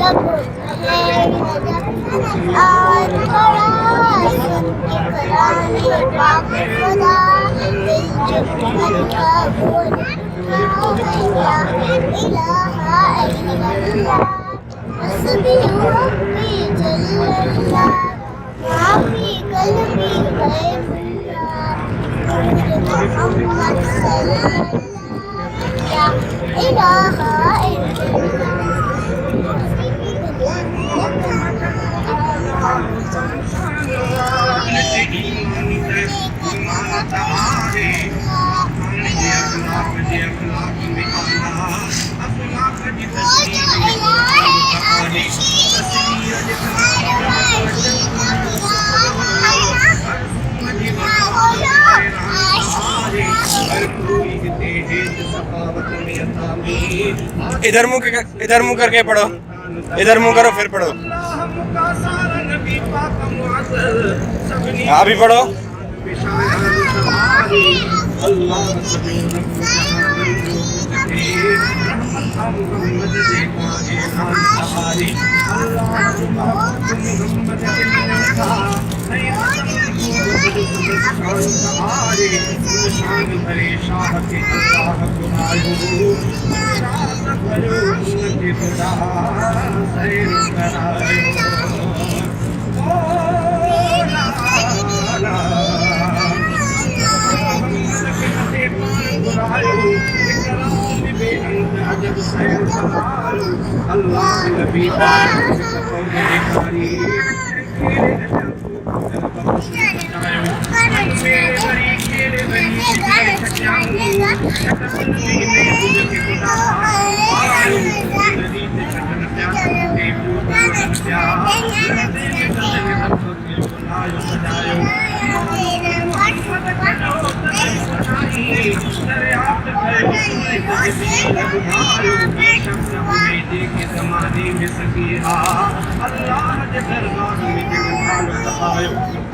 जब है नजर और थोड़ा सुन इकरार पाक खुदा दिल चुप कर कबूल ला इलाहा इल्लल्लाह हस्बी रब्बी जल्लल्लाह माफी कल्बी गैबुल्लाह मोहम्मद सल्लल्लाह ला इलाहा इधर मुंह करके पढ़ो, इधर मुंह करो फिर पढ़ो। आप भी पढ़ो।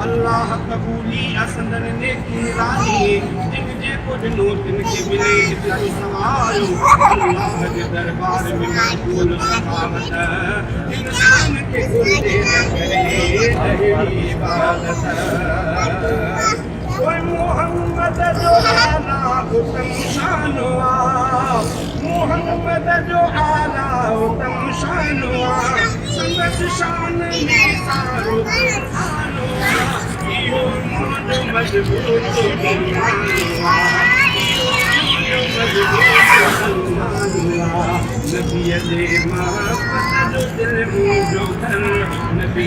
अल्लाह कबूली असंदन नेकी राही जिन जे कुछ नोटिन के मिले इब्राहिम सवायो अल्लाह के दरबार में मकबूल सखावत इंसान के गुर्दे करे तेरी इबादत ओए मोहम्मद जो आला उत्तम शानवा मोहम्मद जो आला उत्तम शानवा संगत शान में सारो नबी